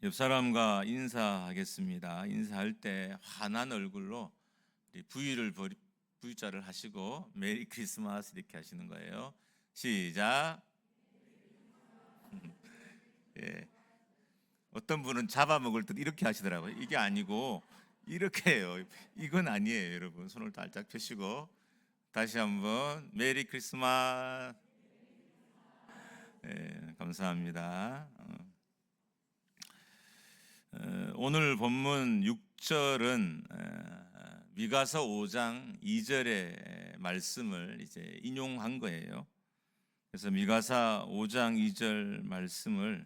옆 사람과 인사하겠습니다. 인사할 때 환한 얼굴로 V자를 하시고 메리 크리스마스 이렇게 하시는 거예요. 시작. 예. 어떤 분은 잡아먹을 듯 이렇게 하시더라고요. 이게 아니고 이렇게 해요. 이건 아니에요, 여러분. 손을 살짝 펴시고 다시 한번 메리 크리스마스. 예, 감사합니다. 오늘 본문 6절은 미가서 5장 2절의 말씀을 이제 인용한 거예요. 그래서 미가서 5장 2절 말씀을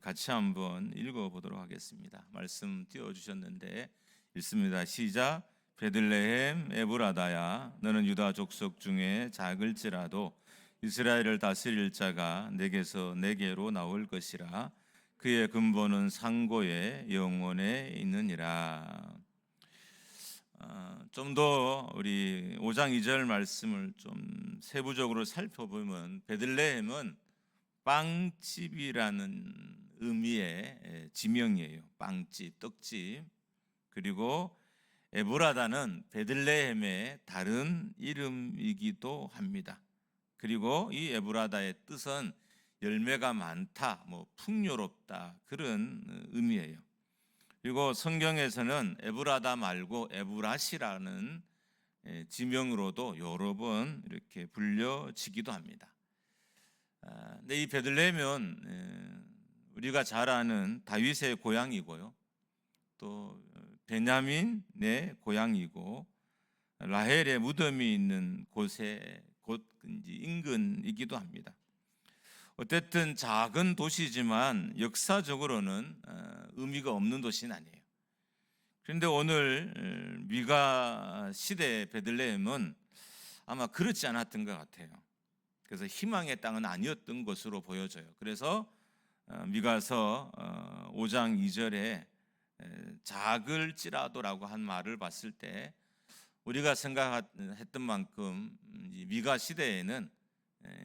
같이 한번 읽어보도록 하겠습니다. 말씀 띄워주셨는데 읽습니다. 시작. 베들레헴 에브라다야, 너는 유다 족속 중에 작을지라도 이스라엘을 다스릴 자가 내게서 내게로 나올 것이라. 그의 근본은 상고의 영원에 있느니라. 좀 더 우리 5장 2절 말씀을 좀 세부적으로 살펴보면 베들레헴은 빵집이라는 의미의 지명이에요. 빵집, 떡집. 그리고 에브라다는 베들레헴의 다른 이름이기도 합니다. 그리고 이 에브라다의 뜻은 열매가 많다, 풍요롭다 그런 의미예요. 그리고 성경에서는 에브라다 말고 에브라시라는 지명으로도 여러 번 이렇게 불려지기도 합니다. 근데 이 베들레헴은 우리가 잘 아는 다윗의 고향이고요, 또 베냐민의 고향이고 라헬의 무덤이 있는 곳의 인근이기도 합니다. 어쨌든 작은 도시지만 역사적으로는 의미가 없는 도시는 아니에요. 그런데 오늘 미가 시대의 베들레헴은 아마 그렇지 않았던 것 같아요. 그래서 희망의 땅은 아니었던 것으로 보여져요. 그래서 미가서 5장 2절에 작을지라도라고 한 말을 봤을 때 우리가 생각했던 만큼 미가 시대에는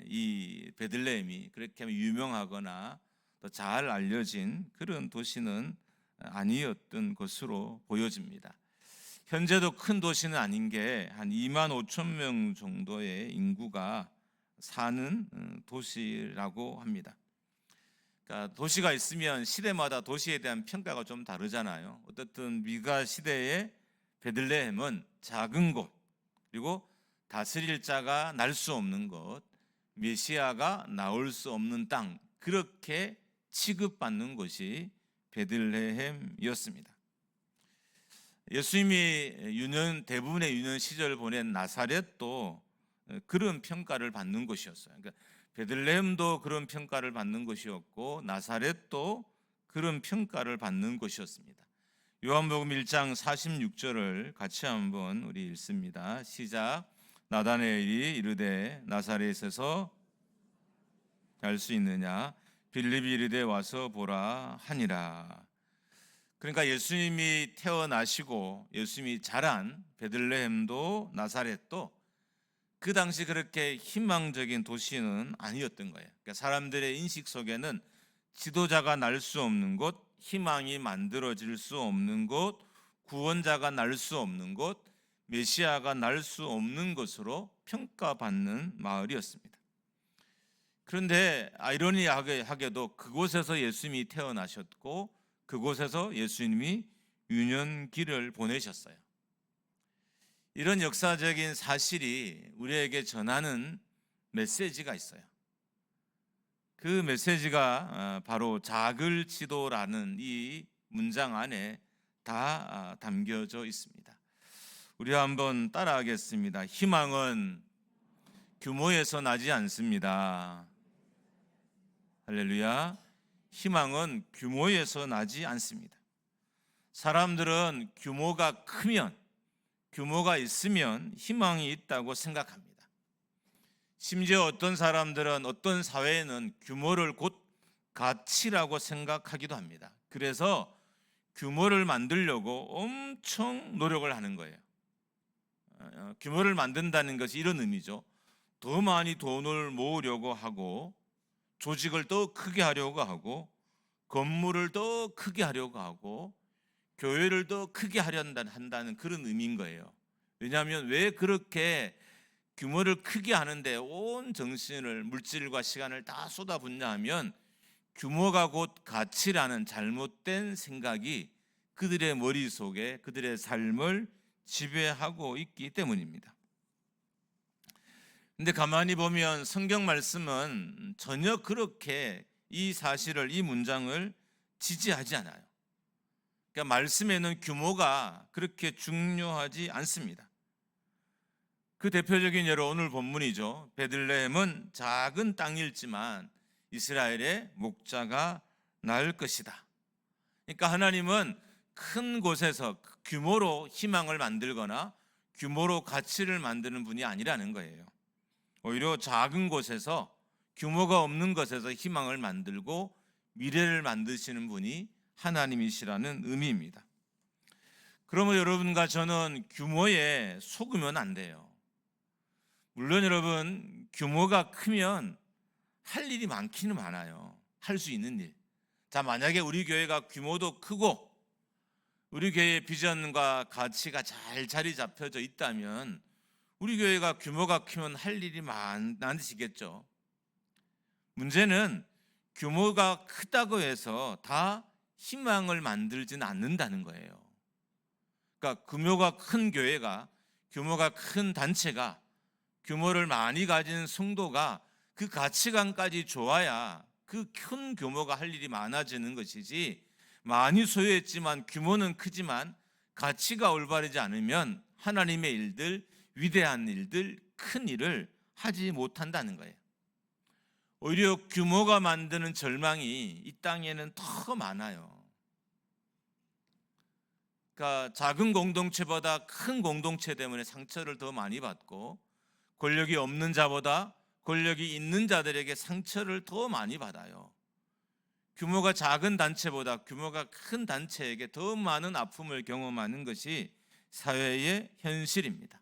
이 베들레헴이 그렇게 유명하거나 또 잘 알려진 그런 도시는 아니었던 것으로 보여집니다. 현재도 큰 도시는 아닌 게 한 2만 5천 명 정도의 인구가 사는 도시라고 합니다. 그러니까 도시가 있으면 시대마다 도시에 대한 평가가 좀 다르잖아요. 어쨌든 미가 시대의 베들레헴은 작은 곳, 그리고 다스릴 자가 날 수 없는 곳, 메시아가 나올 수 없는 땅, 그렇게 취급받는 곳이 베들레헴이었습니다. 예수님이 대부분의 유년 시절을 보낸 나사렛도 그런 평가를 받는 곳이었어요. 그러니까 베들레헴도 그런 평가를 받는 곳이었고 나사렛도 그런 평가를 받는 곳이었습니다. 요한복음 1장 46절을 같이 한번 우리 읽습니다. 시작. 나다나엘이 이르되 나사렛에서 갈 수 있느냐? 빌립이 이르되 와서 보라 하니라. 그러니까 예수님이 태어나시고 예수님이 자란 베들레헴도 나사렛도 그 당시 그렇게 희망적인 도시는 아니었던 거예요. 그러니까 사람들의 인식 속에는 지도자가 날 수 없는 곳, 희망이 만들어질 수 없는 곳, 구원자가 날 수 없는 곳, 메시아가 날 수 없는 것으로 평가받는 마을이었습니다. 그런데 아이러니하게도 그곳에서 예수님이 태어나셨고 그곳에서 예수님이 유년기를 보내셨어요. 이런 역사적인 사실이 우리에게 전하는 메시지가 있어요. 그 메시지가 바로 작을지도라는 이 문장 안에 다 담겨져 있습니다. 우리 한번 따라하겠습니다. 희망은 규모에서 나지 않습니다. 할렐루야. 희망은 규모에서 나지 않습니다. 사람들은 규모가 크면, 규모가 있으면 희망이 있다고 생각합니다. 심지어 어떤 사람들은 어떤 사회에는 규모를 곧 가치라고 생각하기도 합니다. 그래서 규모를 만들려고 엄청 노력을 하는 거예요. 규모를 만든다는 것이 이런 의미죠. 더 많이 돈을 모으려고 하고 조직을 더 크게 하려고 하고 건물을 더 크게 하려고 하고 교회를 더 크게 한다는 그런 의미인 거예요. 왜냐하면 왜 그렇게 규모를 크게 하는데 온 정신을, 물질과 시간을 다 쏟아붓냐 하면 규모가 곧 가치라는 잘못된 생각이 그들의 머릿속에 그들의 삶을 지배하고 있기 때문입니다. 근데 가만히 보면 성경 말씀은 전혀 그렇게 이 사실을, 이 문장을 지지하지 않아요. 그러니까 말씀에는 규모가 그렇게 중요하지 않습니다. 그 대표적인 예로 오늘 본문이죠. 베들레헴은 작은 땅일지만 이스라엘의 목자가 나을 것이다. 그러니까 하나님은 큰 곳에서 규모로 희망을 만들거나 규모로 가치를 만드는 분이 아니라는 거예요. 오히려 작은 곳에서, 규모가 없는 것에서 희망을 만들고 미래를 만드시는 분이 하나님이시라는 의미입니다. 그러면 여러분과 저는 규모에 속으면 안 돼요. 물론 여러분, 규모가 크면 할 일이 많기는 많아요. 할 수 있는 일. 자, 만약에 우리 교회가 규모도 크고 우리 교회의 비전과 가치가 잘 자리 잡혀져 있다면 우리 교회가 규모가 크면 할 일이 많으시겠죠. 문제는 규모가 크다고 해서 다 희망을 만들지는 않는다는 거예요. 그러니까 규모가 큰 교회가, 규모가 큰 단체가, 규모를 많이 가진 성도가 그 가치관까지 좋아야 그 큰 규모가 할 일이 많아지는 것이지, 많이 소유했지만 규모는 크지만 가치가 올바르지 않으면 하나님의 일들, 위대한 일들, 큰 일을 하지 못한다는 거예요. 오히려 규모가 만드는 절망이 이 땅에는 더 많아요. 그러니까 작은 공동체보다 큰 공동체 때문에 상처를 더 많이 받고, 권력이 없는 자보다 권력이 있는 자들에게 상처를 더 많이 받아요. 규모가 작은 단체보다 규모가 큰 단체에게 더 많은 아픔을 경험하는 것이 사회의 현실입니다.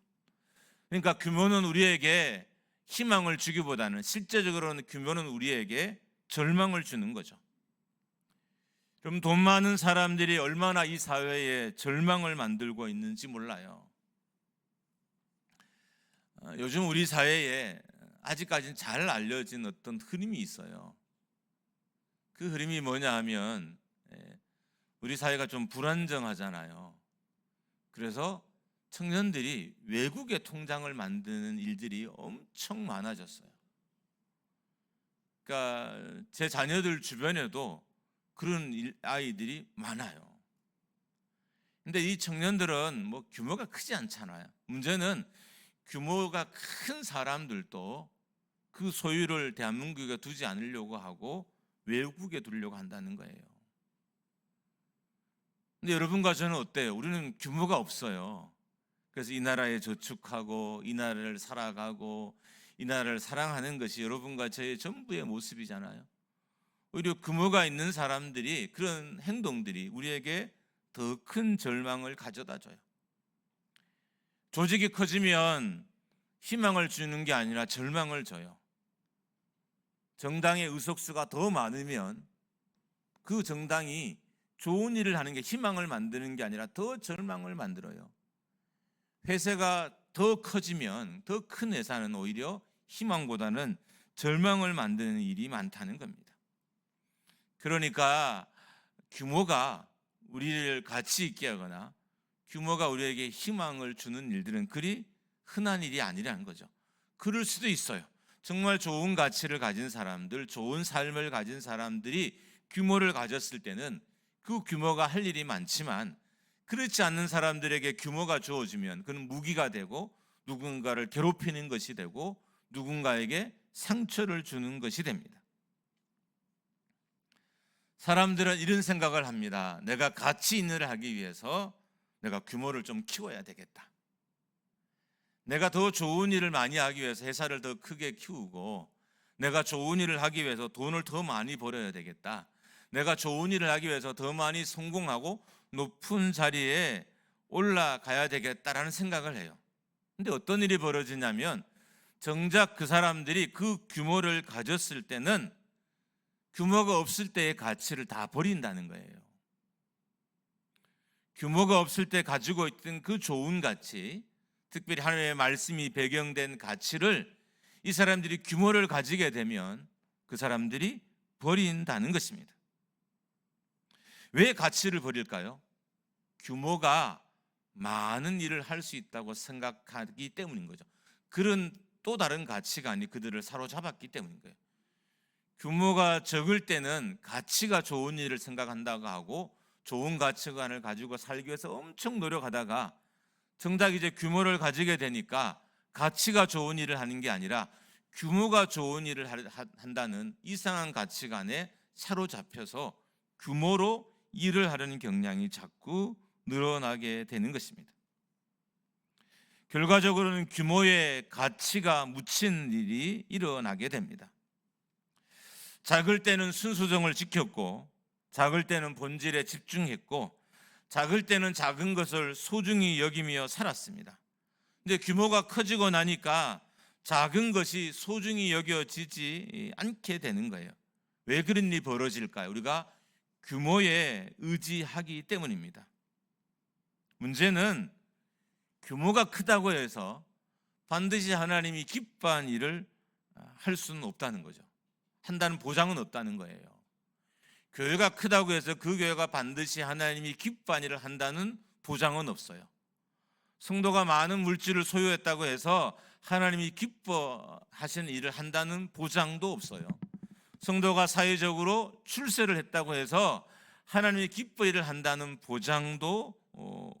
그러니까 규모는 우리에게 희망을 주기보다는 실제적으로는 규모는 우리에게 절망을 주는 거죠. 그럼 돈 많은 사람들이 얼마나 이 사회에 절망을 만들고 있는지 몰라요. 요즘 우리 사회에 아직까지는 잘 알려진 어떤 흐름이 있어요. 그 흐름이 뭐냐 하면, 우리 사회가 좀 불안정하잖아요. 그래서 청년들이 외국의 통장을 만드는 일들이 엄청 많아졌어요. 그러니까 제 자녀들 주변에도 그런 아이들이 많아요. 근데 이 청년들은 뭐 규모가 크지 않잖아요. 문제는 규모가 큰 사람들도 그 소유를 대한민국에 두지 않으려고 하고 외국에 두려고 한다는 거예요. 근데 여러분과 저는 어때요? 우리는 규모가 없어요. 그래서 이 나라에 저축하고 이 나라를 살아가고 이 나라를 사랑하는 것이 여러분과 저의 전부의 모습이잖아요. 오히려 규모가 있는 사람들이, 그런 행동들이 우리에게 더 큰 절망을 가져다 줘요. 조직이 커지면 희망을 주는 게 아니라 절망을 줘요. 정당의 의석수가 더 많으면 그 정당이 좋은 일을 하는 게 희망을 만드는 게 아니라 더 절망을 만들어요. 회사가 더 커지면, 더 큰 회사는 오히려 희망보다는 절망을 만드는 일이 많다는 겁니다. 그러니까 규모가 우리를 가치 있게 하거나 규모가 우리에게 희망을 주는 일들은 그리 흔한 일이 아니라는 거죠. 그럴 수도 있어요. 정말 좋은 가치를 가진 사람들, 좋은 삶을 가진 사람들이 규모를 가졌을 때는 그 규모가 할 일이 많지만, 그렇지 않는 사람들에게 규모가 주어지면 그는 무기가 되고 누군가를 괴롭히는 것이 되고 누군가에게 상처를 주는 것이 됩니다. 사람들은 이런 생각을 합니다. 내가 가치 있는 일을 하기 위해서 내가 규모를 좀 키워야 되겠다. 내가 더 좋은 일을 많이 하기 위해서 회사를 더 크게 키우고, 내가 좋은 일을 하기 위해서 돈을 더 많이 벌어야 되겠다. 내가 좋은 일을 하기 위해서 더 많이 성공하고 높은 자리에 올라가야 되겠다라는 생각을 해요. 근데 어떤 일이 벌어지냐면, 정작 그 사람들이 그 규모를 가졌을 때는 규모가 없을 때의 가치를 다 버린다는 거예요. 규모가 없을 때 가지고 있던 그 좋은 가치, 특별히 하나님의 말씀이 배경된 가치를 이 사람들이 규모를 가지게 되면 그 사람들이 버린다는 것입니다. 왜 가치를 버릴까요? 규모가 많은 일을 할 수 있다고 생각하기 때문인 거죠. 그런 또 다른 가치관이 그들을 사로잡았기 때문인 거예요. 규모가 적을 때는 가치가 좋은 일을 생각한다고 하고 좋은 가치관을 가지고 살기 위해서 엄청 노력하다가 정작 이제 규모를 가지게 되니까 가치가 좋은 일을 하는 게 아니라 규모가 좋은 일을 한다는 이상한 가치관에 사로잡혀서 규모로 일을 하려는 경향이 자꾸 늘어나게 되는 것입니다. 결과적으로는 규모의 가치가 묻힌 일이 일어나게 됩니다. 작을 때는 순수성을 지켰고, 작을 때는 본질에 집중했고, 작을 때는 작은 것을 소중히 여기며 살았습니다. 근데 규모가 커지고 나니까 작은 것이 소중히 여겨지지 않게 되는 거예요. 왜 그런 일이 벌어질까요? 우리가 규모에 의지하기 때문입니다. 문제는 규모가 크다고 해서 반드시 하나님이 기뻐한 일을 할 수는 없다는 거죠. 한다는 보장은 없다는 거예요. 교회가 크다고 해서 그 교회가 반드시 하나님이 기뻐한 일을 한다는 보장은 없어요. 성도가 많은 물질을 소유했다고 해서 하나님이 기뻐하시는 일을 한다는 보장도 없어요. 성도가 사회적으로 출세를 했다고 해서 하나님이 기뻐 일을 한다는 보장도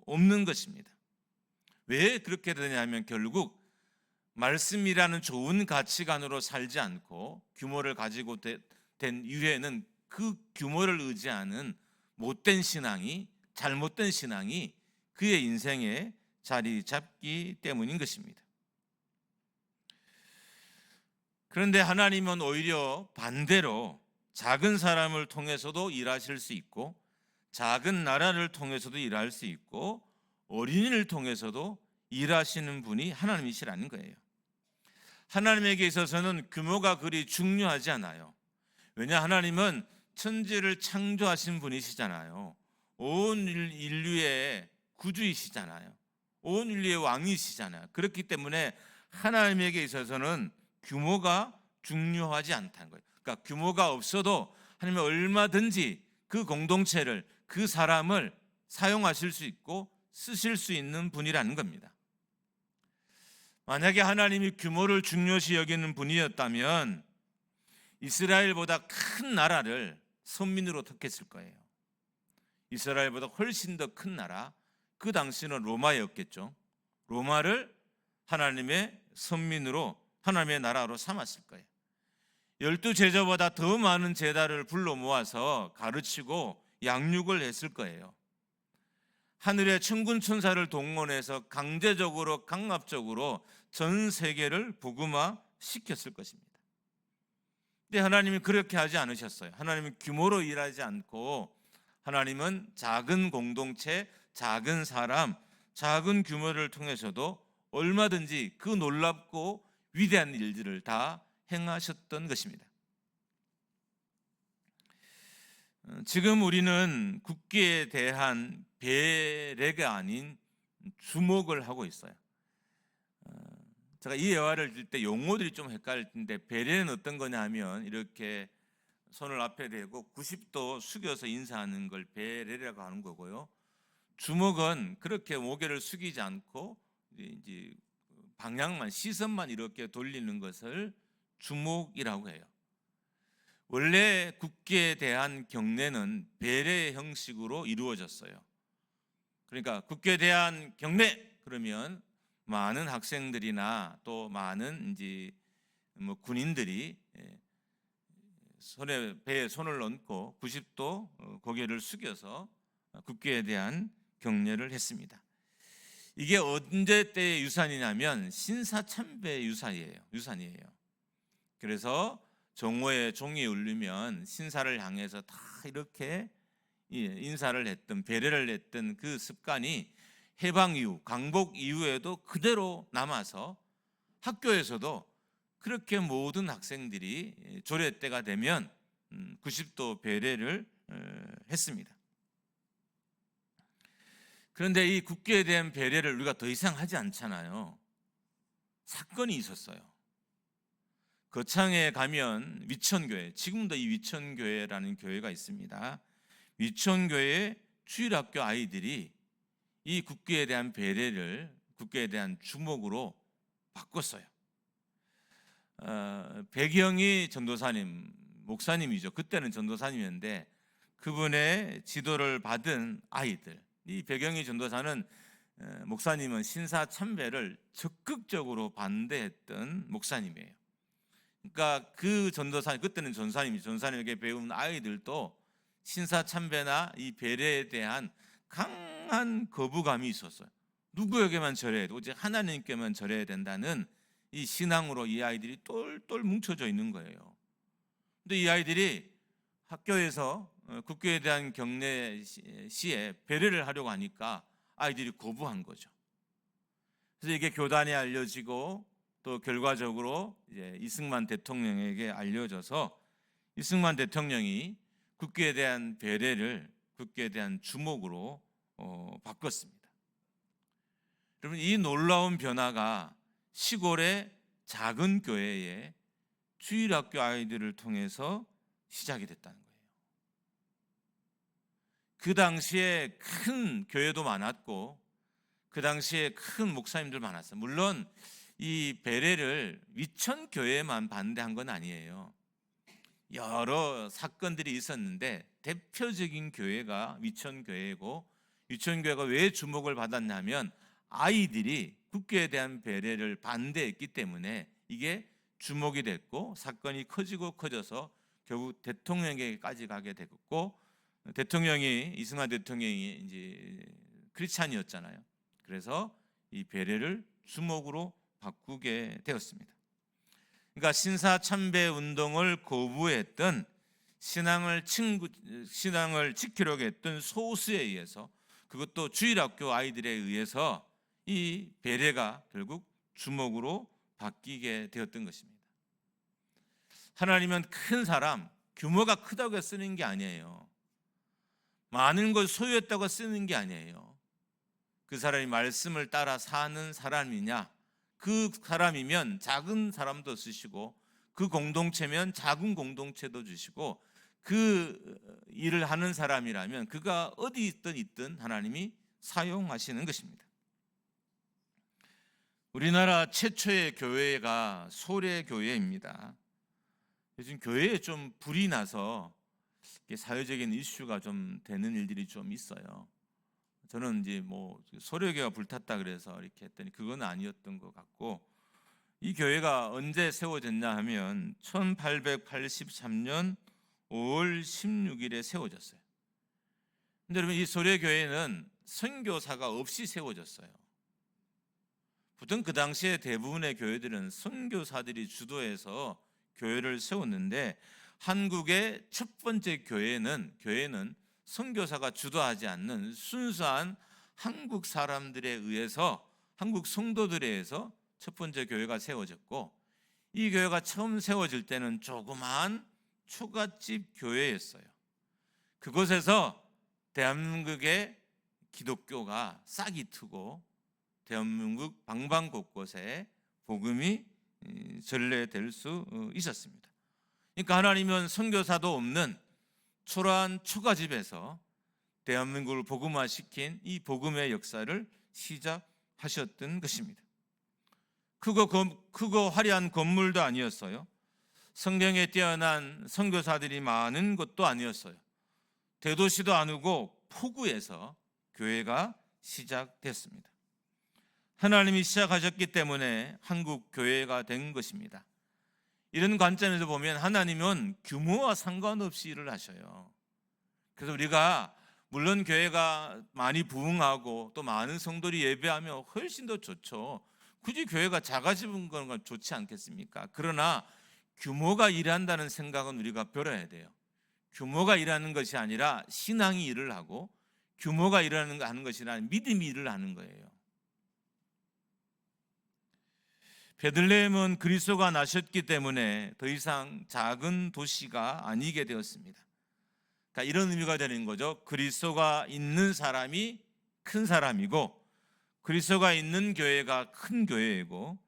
없는 것입니다. 왜 그렇게 되냐면 결국 말씀이라는 좋은 가치관으로 살지 않고 규모를 가지고 된 이유에는 그 규모를 의지하는 못된 신앙이, 잘못된 신앙이 그의 인생에 자리 잡기 때문인 것입니다. 그런데 하나님은 오히려 반대로 작은 사람을 통해서도 일하실 수 있고, 작은 나라를 통해서도 일할 수 있고, 어린이를 통해서도 일하시는 분이 하나님이시라는 거예요. 하나님에게 있어서는 규모가 그리 중요하지 않아요. 왜냐, 하나님은 천지를 창조하신 분이시잖아요. 온 인류의 구주이시잖아요. 온 인류의 왕이시잖아요. 그렇기 때문에 하나님에게 있어서는 규모가 중요하지 않다는 거예요. 그러니까 규모가 없어도 하나님은 얼마든지 그 공동체를, 그 사람을 사용하실 수 있고 쓰실 수 있는 분이라는 겁니다. 만약에 하나님이 규모를 중요시 여기는 분이었다면 이스라엘보다 큰 나라를 선민으로 택했을 거예요. 이스라엘보다 훨씬 더 큰 나라, 그 당시는 로마였겠죠. 로마를 하나님의 선민으로, 하나님의 나라로 삼았을 거예요. 12제자보다 더 많은 제자를 불러 모아서 가르치고 양육을 했을 거예요. 하늘의 천군 천사를 동원해서 강제적으로, 강압적으로 전 세계를 복음화 시켰을 것입니다. 근데 하나님이 그렇게 하지 않으셨어요. 하나님은 규모로 일하지 않고 하나님은 작은 공동체, 작은 사람, 작은 규모를 통해서도 얼마든지 그 놀랍고 위대한 일들을 다 행하셨던 것입니다. 지금 우리는 국기에 대한 배려가 아닌 주목을 하고 있어요. 제가 이 예화를 들 때 용어들이 좀 헷갈릴 텐데, 배려는 어떤 거냐 하면 이렇게 손을 앞에 대고 90도 숙여서 인사하는 걸 배려라고 하는 거고요. 주목은 그렇게 고개를 숙이지 않고 이제 방향만, 시선만 이렇게 돌리는 것을 주목이라고 해요. 원래 국기에 대한 경례는 배려의 형식으로 이루어졌어요. 그러니까 국기에 대한 경례 그러면 많은 학생들이나 또 많은 이제 군인들이 배에 손을 얹고 90도 고개를 숙여서 국기에 대한 경례를 했습니다. 이게 언제 때의 유산이냐면 신사참배 유산이에요. 그래서 종호에 종이 울리면 신사를 향해서 다 이렇게 인사를 했던, 배려를 했던 그 습관이 해방 이후, 강복 이후에도 그대로 남아서 학교에서도 그렇게 모든 학생들이 조례 때가 되면 90도 배려를 했습니다. 그런데 이 국교에 대한 배려를 우리가 더 이상 하지 않잖아요. 사건이 있었어요. 거창에 가면 위천교회, 지금도 이 위천교회라는 교회가 있습니다. 위천교회 주일학교 아이들이 이 국교에 대한 배려를 국교에 대한 주목으로 바꿨어요. 배경이 전도사님, 목사님이죠. 그때는 전도사님이었는데 그분의 지도를 받은 아이들, 이 배경이 전도사는 목사님은 신사 참배를 적극적으로 반대했던 목사님이에요. 그러니까 그 전도사, 그때는 전사님에게 배운 아이들도 신사 참배나 이 배려에 대한 강한 거부감이 있었어요. 누구에게만 절해야 돼? 오직 하나님께만 절해야 된다는 이 신앙으로 이 아이들이 똘똘 뭉쳐져 있는 거예요. 근데 이 아이들이 학교에서 국교에 대한 경례 시에 배려를 하려고 하니까 아이들이 거부한 거죠. 그래서 이게 교단에 알려지고 또 결과적으로 이제 이승만 대통령에게 알려져서 이승만 대통령이 국교에 대한 배려를 국교에 대한 주목으로 바꿨습니다. 여러분, 이 놀라운 변화가 시골의 작은 교회에 주일학교 아이들을 통해서 시작이 됐다는 거예요. 그 당시에 큰 교회도 많았고 그 당시에 큰 목사님들 많았어요. 물론 이 배례를 위천 교회만 반대한 건 아니에요. 여러 사건들이 있었는데 대표적인 교회가 위천 교회고, 위천 교회가 왜 주목을 받았냐면 아이들이 국교에 대한 배례를 반대했기 때문에 이게 주목이 됐고 사건이 커지고 커져서 결국 대통령에게까지 가게 됐고, 대통령이 이승만 대통령이 이제 크리스찬이었잖아요. 그래서 이 배례를 주목으로 바꾸게 되었습니다. 그러니까 신사 참배 운동을 거부했던 신앙을 지키려고 했던 소수에 의해서, 그것도 주일학교 아이들에 의해서 이 배례가 결국 주목으로 바뀌게 되었던 것입니다. 하나님은 큰 사람, 규모가 크다고 쓰는 게 아니에요. 많은 걸 소유했다고 쓰는 게 아니에요. 그 사람이 말씀을 따라 사는 사람이냐, 그 사람이면 작은 사람도 쓰시고 그 공동체면 작은 공동체도 주시고, 그 일을 하는 사람이라면 그가 어디 있든 하나님이 사용하시는 것입니다. 우리나라 최초의 교회가 소래교회입니다. 요즘 교회에 좀 불이 나서 사회적인 이슈가 좀 되는 일들이 좀 있어요. 저는 이제 뭐 소래교회가 불탔다 그래서 이렇게 했더니 그건 아니었던 것 같고, 이 교회가 언제 세워졌냐 하면 1883년 5월 16일에 세워졌어요. 근데 여러분, 이 소래교회는 선교사가 없이 세워졌어요. 보통 그 당시에 대부분의 교회들은 선교사들이 주도해서 교회를 세웠는데, 한국의 첫 번째 교회는 선교사가 주도하지 않는 순수한 한국 사람들에 의해서, 한국 성도들에 의해서 첫 번째 교회가 세워졌고, 이 교회가 처음 세워질 때는 조그마한 초가집 교회였어요. 그곳에서 대한민국의 기독교가 싹이 트고 대한민국 방방 곳곳에 복음이 전래될 수 있었습니다. 그러니까 하나님은 선교사도 없는 초라한 초가집에서 대한민국을 복음화시킨 이 복음의 역사를 시작하셨던 것입니다. 크고 화려한 건물도 아니었어요. 성경에 뛰어난 선교사들이 많은 것도 아니었어요. 대도시도 아니고 포구에서 교회가 시작됐습니다. 하나님이 시작하셨기 때문에 한국 교회가 된 것입니다. 이런 관점에서 보면 하나님은 규모와 상관없이 일을 하셔요. 그래서 우리가 물론 교회가 많이 부흥하고 또 많은 성도들이 예배하면 훨씬 더 좋죠. 굳이 교회가 작아지는 건 좋지 않겠습니까? 그러나 규모가 일한다는 생각은 우리가 버려야 돼요. 규모가 일하는 것이 아니라 신앙이 일을 하고, 규모가 하는 것이 아니라 믿음이 일을 하는 거예요. 베들레헴은 그리스도가 나셨기 때문에 더 이상 작은 도시가 아니게 되었습니다. 그러니까 이런 의미가 되는 거죠. 그리스도가 있는 사람이 큰 사람이고, 그리스도가 있는 교회가 큰 교회이고,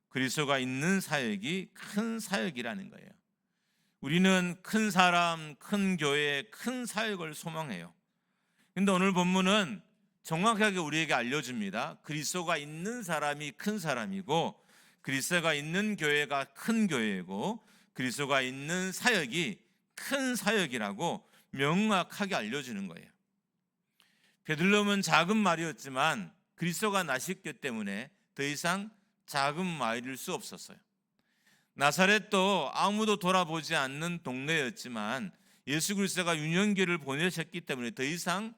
그리스도가 있는 사역이 큰 사역이라는 거예요. 우리는 큰 사람, 큰 교회, 큰 사역을 소망해요. 그런데 오늘 본문은 정확하게 우리에게 알려줍니다. 그리스도가 있는 사람이 큰 사람이고, 그리스도가 있는 교회가 큰 교회이고, 그리스도가 있는 사역이 큰 사역이라고 명확하게 알려주는 거예요. 베들레헴은 작은 마을이었지만 그리스도가 나셨기 때문에 더 이상 작은 마을일 수 없었어요. 나사렛도 아무도 돌아보지 않는 동네였지만 예수 그리스도가 유년기를 보내셨기 때문에 더 이상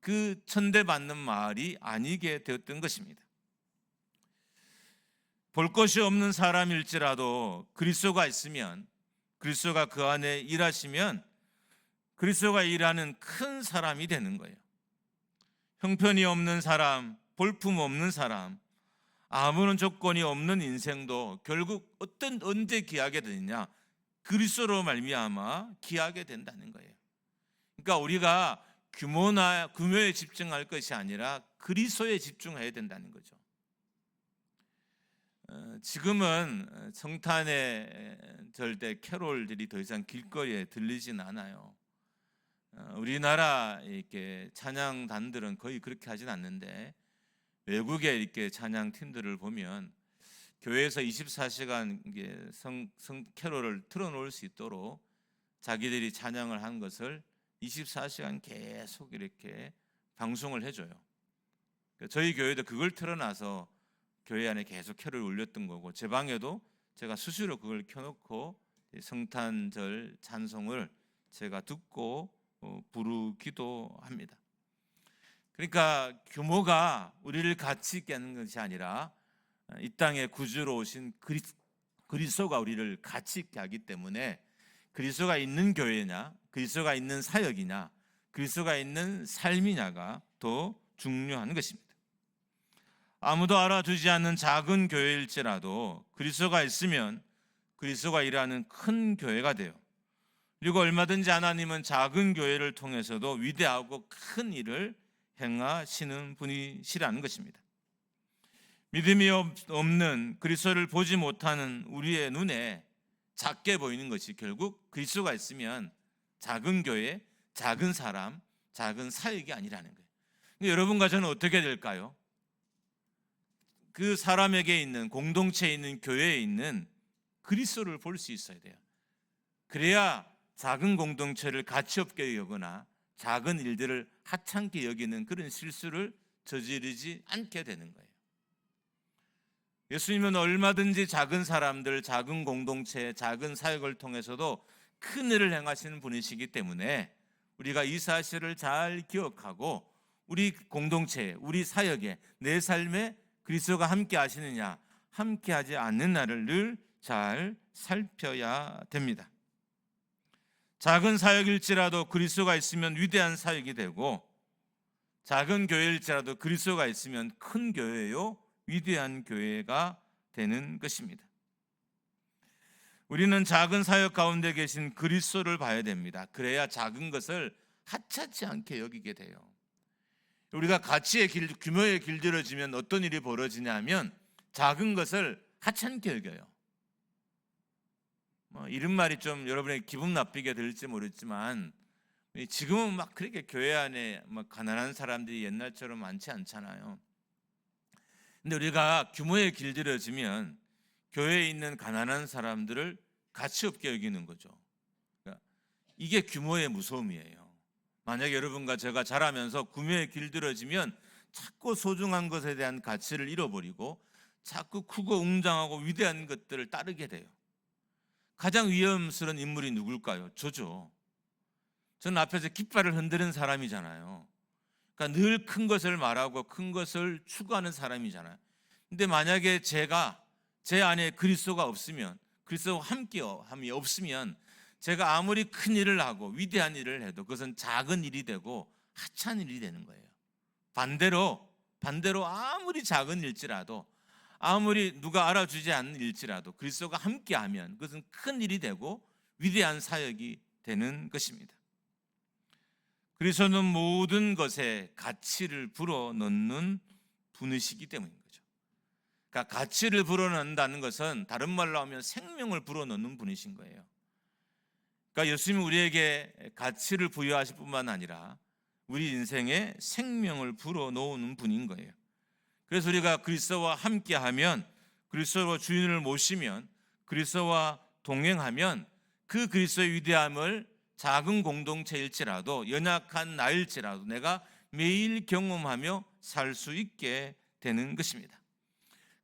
그 천대받는 마을이 아니게 되었던 것입니다. 볼 것이 없는 사람일지라도 그리스도가 있으면, 그리스도가 그 안에 일하시면 그리스도가 일하는 큰 사람이 되는 거예요. 형편이 없는 사람, 볼품 없는 사람, 아무런 조건이 없는 인생도 결국 언제 귀하게 되느냐? 그리스도로 말미암아 귀하게 된다는 거예요. 그러니까 우리가 규모에 집중할 것이 아니라 그리스도에 집중해야 된다는 거죠. 지금은 성탄의 절대 캐롤들이 더 이상 길거리에 들리진 않아요. 우리나라 이렇게 찬양단들은 거의 그렇게 하진 않는데, 외국의 이렇게 찬양 팀들을 보면 교회에서 24시간 캐롤을 틀어놓을 수 있도록 자기들이 찬양을 한 것을 24시간 계속 이렇게 방송을 해줘요. 저희 교회도 그걸 틀어놔서 교회 안에 계속 캐롤을 올렸던 거고, 제 방에도 제가 수시로 그걸 켜놓고 성탄절 찬송을 제가 듣고 부르기도 합니다. 그러니까 규모가 우리를 가치 있게 하는 것이 아니라 이 땅에 구주로 오신 그리스도가 우리를 가치 있게 하기 때문에, 그리스도가 있는 교회냐, 그리스도가 있는 사역이냐, 그리스도가 있는 삶이냐가 더 중요한 것입니다. 아무도 알아주지 않는 작은 교회일지라도 그리스도가 있으면 그리스도가 일하는 큰 교회가 돼요. 그리고 얼마든지 하나님은 작은 교회를 통해서도 위대하고 큰 일을 행하시는 분이시라는 것입니다. 믿음이 없는, 그리스도를 보지 못하는 우리의 눈에 작게 보이는 것이 결국 그리스도가 있으면 작은 교회, 작은 사람, 작은 사역이 아니라는 거예요. 여러분과 저는 어떻게 될까요? 그 사람에게 있는, 공동체에 있는, 교회에 있는 그리스도를 볼 수 있어야 돼요. 그래야 작은 공동체를 가치없게 여거나 작은 일들을 하찮게 여기는 그런 실수를 저지르지 않게 되는 거예요. 예수님은 얼마든지 작은 사람들, 작은 공동체, 작은 사역을 통해서도 큰 일을 행하시는 분이시기 때문에 우리가 이 사실을 잘 기억하고 우리 공동체, 우리 사역에, 내 삶에 그리스도가 함께 하시느냐, 함께 하지 않는 날을 늘 잘 살펴야 됩니다. 작은 사역일지라도 그리스도가 있으면 위대한 사역이 되고, 작은 교회일지라도 그리스도가 있으면 큰 교회요, 위대한 교회가 되는 것입니다. 우리는 작은 사역 가운데 계신 그리스도를 봐야 됩니다. 그래야 작은 것을 하찮지 않게 여기게 돼요. 우리가 가치의 규모에 길들여지면 어떤 일이 벌어지냐면 작은 것을 하찮게 여겨요. 이런 말이 좀 여러분에게 기분 나쁘게 들릴지 모르겠지만, 지금은 막 그렇게 교회 안에 가난한 사람들이 옛날처럼 많지 않잖아요. 근데 우리가 규모에 길들여지면 교회에 있는 가난한 사람들을 가치 없게 여기는 거죠. 그러니까 이게 규모의 무서움이에요. 만약에 여러분과 제가 자라면서 규모에 길들여지면 자꾸 소중한 것에 대한 가치를 잃어버리고 자꾸 크고 웅장하고 위대한 것들을 따르게 돼요. 가장 위험스러운 인물이 누굴까요? 저죠. 저는 앞에서 깃발을 흔드는 사람이잖아요. 그러니까 늘 큰 것을 말하고 큰 것을 추구하는 사람이잖아요. 근데 만약에 제가 제 안에 그리스도가 없으면, 그리스도와 함께함이 없으면 제가 아무리 큰 일을 하고 위대한 일을 해도 그것은 작은 일이 되고 하찮은 일이 되는 거예요. 반대로 아무리 작은 일지라도, 아무리 누가 알아주지 않는 일지라도 그리스도가 함께하면 그것은 큰 일이 되고 위대한 사역이 되는 것입니다. 그리스도는 모든 것에 가치를 불어넣는 분이시기 때문인 거죠. 그러니까 가치를 불어넣는다는 것은 다른 말로 하면 생명을 불어넣는 분이신 거예요. 그러니까 예수님이 우리에게 가치를 부여하실 뿐만 아니라 우리 인생에 생명을 불어넣는 분인 거예요. 그래서 우리가 그리스도와 함께하면, 그리스도로 주인을 모시면, 그리스도와 동행하면 그 그리스도의 위대함을 작은 공동체일지라도 연약한 나일지라도 내가 매일 경험하며 살 수 있게 되는 것입니다.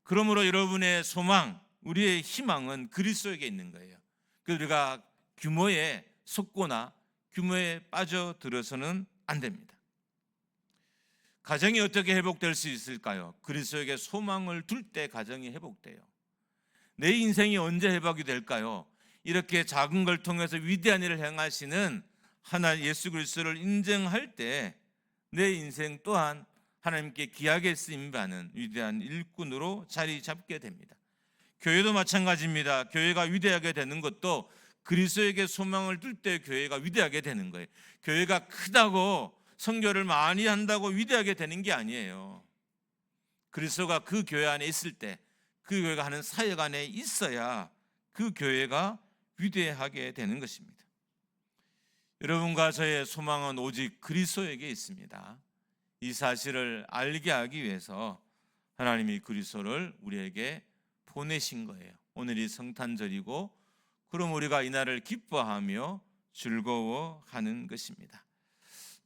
그러므로 여러분의 소망, 우리의 희망은 그리스도에게 있는 거예요. 그래서 우리가 규모에 속거나 규모에 빠져들어서는 안 됩니다. 가정이 어떻게 회복될 수 있을까요? 그리스도에게 소망을 둘 때 가정이 회복돼요. 내 인생이 언제 회복이 될까요? 이렇게 작은 걸 통해서 위대한 일을 행하시는 하나님 예수 그리스도를 인정할 때 내 인생 또한 하나님께 귀하게 쓰임받는 위대한 일꾼으로 자리 잡게 됩니다. 교회도 마찬가지입니다. 교회가 위대하게 되는 것도 그리스도에게 소망을 둘 때 교회가 위대하게 되는 거예요. 교회가 크다고 선교를 많이 한다고 위대하게 되는 게 아니에요. 그리스도가 그 교회 안에 있을 때, 그 교회가 하는 사역 안에 있어야 그 교회가 위대하게 되는 것입니다. 여러분과 저의 소망은 오직 그리스도에게 있습니다. 이 사실을 알게 하기 위해서 하나님이 그리스도를 우리에게 보내신 거예요. 오늘이 성탄절이고 그럼 우리가 이날을 기뻐하며 즐거워하는 것입니다.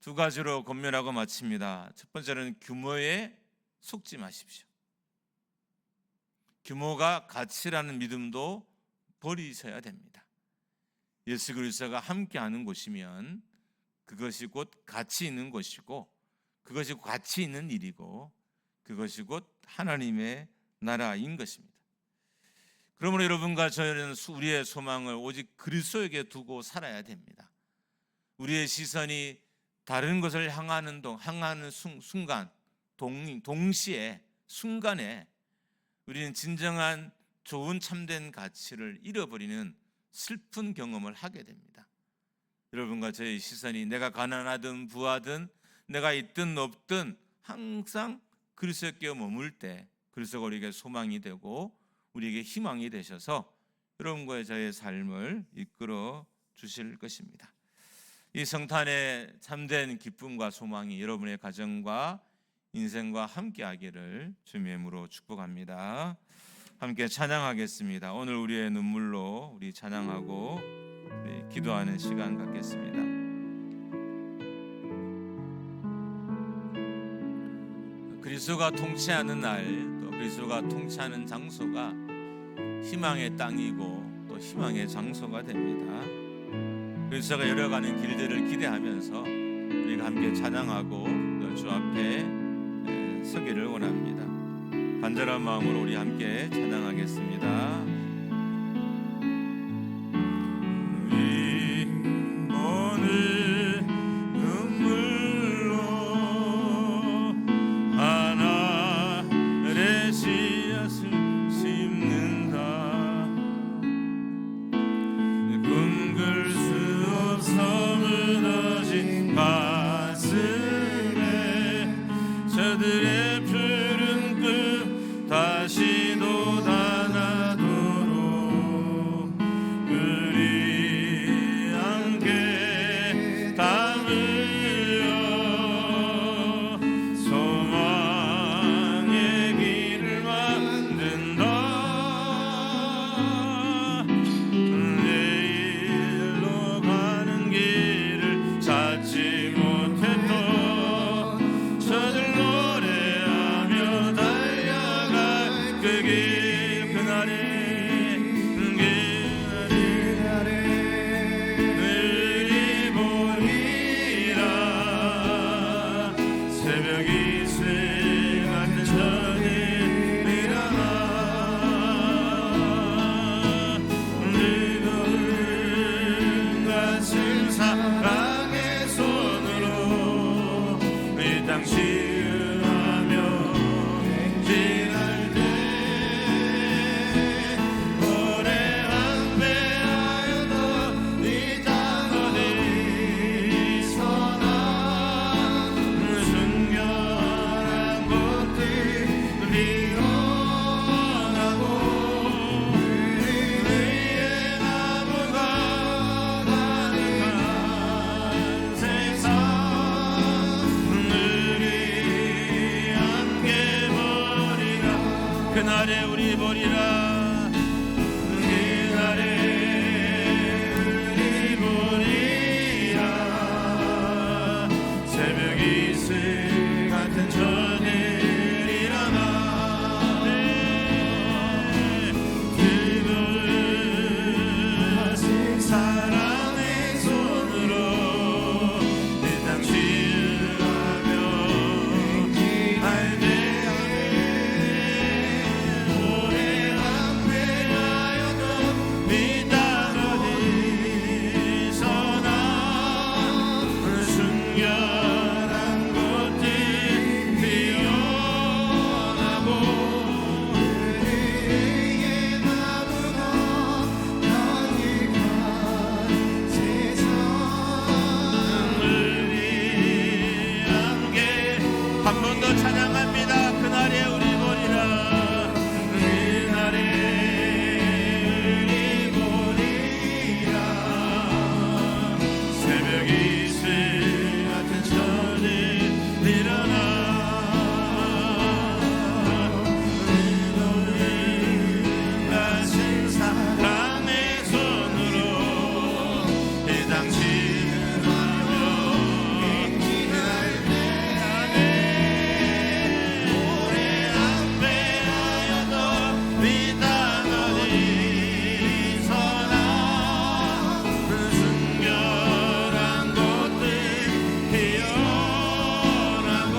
두 가지로 권면하고 마칩니다. 첫 번째는 규모에 속지 마십시오. 규모가 가치라는 믿음도 버리셔야 됩니다. 예수 그리스도가 함께하는 곳이면 그것이 곧 가치 있는 곳이고 그것이 가치 있는 일이고 그것이 곧 하나님의 나라인 것입니다. 그러므로 여러분과 저희는 우리의 소망을 오직 그리스도에게 두고 살아야 됩니다. 우리의 시선이 다른 것을 향하는 순간, 동시에 순간에 우리는 진정한 좋은 참된 가치를 잃어버리는 슬픈 경험을 하게 됩니다. 여러분과 저의 시선이 내가 가난하든 부하든 내가 있든 없든 항상 그리스도께 머물 때 그리스도가 우리에게 소망이 되고 우리에게 희망이 되셔서 여러분과의 저의 삶을 이끌어 주실 것입니다. 이 성탄의 참된 기쁨과 소망이 여러분의 가정과 인생과 함께하기를 주님의 이름으로 축복합니다. 함께 찬양하겠습니다. 오늘 우리의 눈물로 우리 찬양하고 우리 기도하는 시간 갖겠습니다. 그리스도가 통치하는 날, 또 그리스도가 통치하는 장소가 희망의 땅이고 또 희망의 장소가 됩니다. 그리스도가 열어가는 길들을 기대하면서 우리가 함께 찬양하고 주 앞에 서기를 원합니다. 간절한 마음으로 우리 함께 찬양하겠습니다. 우리 오늘 눈물로 하늘의 씨앗을 심는다. 굶길 수 없어 무너진 가슴에 저들의 푸른 꿈 다시 돋아나도록 우리 함께 땀 흘려 소망의 길을 만든다. 내일로 가는 길을 찾지 못했던 저들 노래하며 달려갈 그 길 그날에 늘 보리라. 새벽이 새 같은 저녁 일어나 뜨거운 가슴 사랑의 손으로 이 땅 시음하며 지날 때 그날에 우리 보리라. 그날에 우리 보리라. 새벽 이슬 같은 저들 일어나. 뜨거운 사랑의 손으로 이 땅 치유하며 오래 함께하여도 이 땅 어디서나 순결한 곳들 피어나고 그에게 나무가 가득한 세상. 우리 함께 한 번 더 찬양합니다. 그날에 우리 보리라. 그날에 우리 보리라. 새벽 이슬 같은 저들 일어나. 가신 사랑의 손으로 이 땅 치유하며 오래 함께하여도 이 땅 어디서나 순결한 곳들 피어나고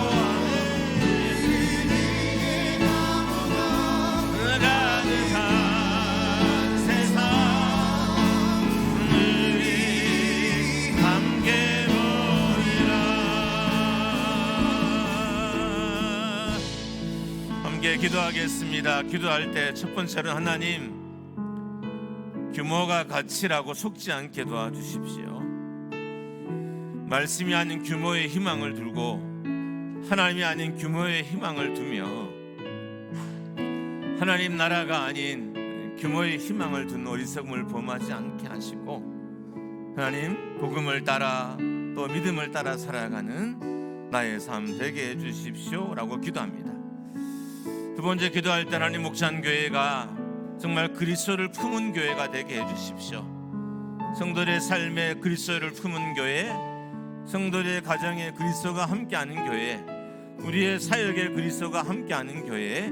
가득한 세상. 우리 함께 보리라. 함께 기도하겠습니다. 기도할 때 첫 번째로 하나님, 규모가 가치라고 속지 않게 도와주십시오. 말씀이 아닌 규모의 희망을 두고 하나님이 아닌 규모의 희망을 두며 하나님 나라가 아닌 규모의 희망을 둔 어리석음을 범하지 않게 하시고 하나님 복음을 따라 또 믿음을 따라 살아가는 나의 삶 되게 해주십시오 라고 기도합니다. 두 번째 기도할 때 하나님 목자한 교회가 정말 그리스도를 품은 교회가 되게 해주십시오. 성도들의 삶에 그리스도를 품은 교회, 성도들의 가정에 그리스도가 함께하는 교회, 우리의 사역에 그리스도가 함께하는 교회,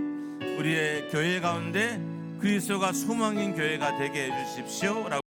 우리의 교회 가운데 그리스도가 소망인 교회가 되게 해주십시오 라고